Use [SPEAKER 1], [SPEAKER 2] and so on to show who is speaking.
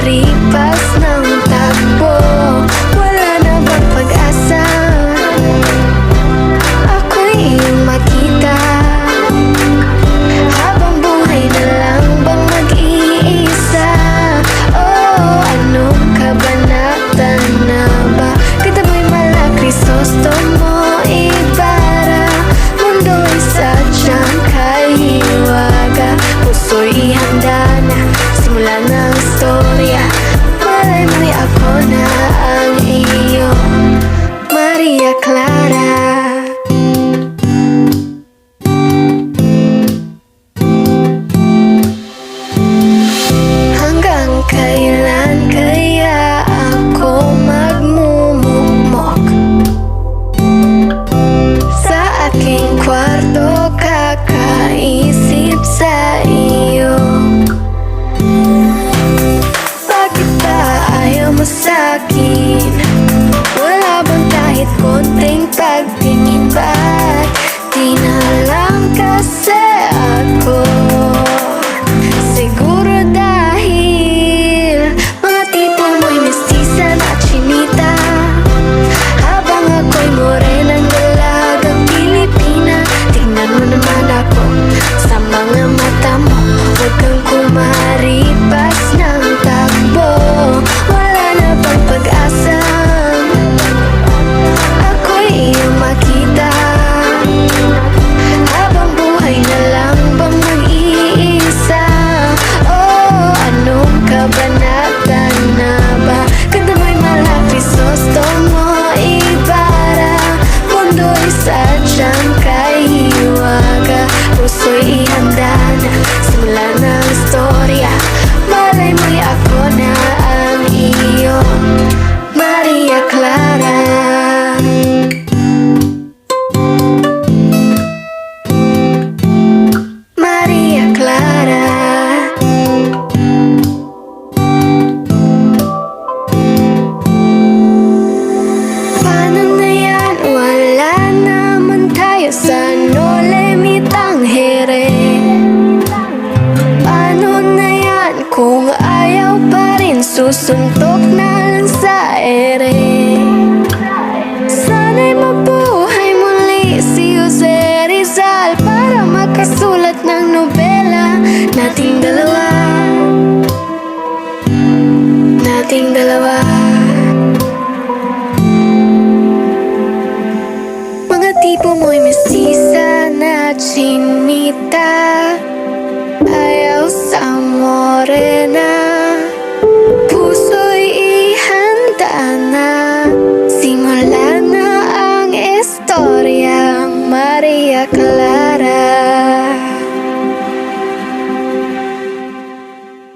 [SPEAKER 1] kumaripas ng takbo. Wala na bang pag-asa? Ako'y iyong makita. Habang buhay na lang bang mag-iisa? Oh, anong kabanata na ba? Kataboy mala Crisostomo Ibarra. Mundo'y sadyang kahiwaga. Puso'y ihanda na, simula ng istorya. Malay mo'y ako na ang iyong Maria Clara. Hanggang kailan kaya ako magmumukmok sa aking kwarto, kakaisip sa iyo? Bakit ba ayaw mo sa'kin? Wala bang kahit konting pagtingin? Ba't di na lang kasi ako? Siguro dahil mga tipo mo'y mestiza na chinita, habang ako'y morenang dalagang Pilipina. Tingnan mo naman ako sa mga mata mo, huwag kang kumaripas ng takbo. Wala na bang pag-asa? Ako'y iyong makita. Habang buhay na lang bang mag-iisa? Oh, anong kabanata na ba? Ganda mo'y mala Crisostomo Ibarra. Mundo'y sadyang kahiwaga. Puso'y ihanda na, simula ng istorya. Malay mo'y ako na ang iyong Maria Clara. Maria Clara. Paano na yan? Wala naman tayo sa Nole Mitangere. Paano na yan kung ayaw pa rin? Susuntok na lang sa ere. Sana'y mabuhay muli si Jose Rizal para makasulat ng nobela. Nating dalawa, nating dalawa. Mga tipo mo'y mestiza na chinita, ayaw sa morena. Puso'y ihanda na, simula na ang istoryang Maria Clara.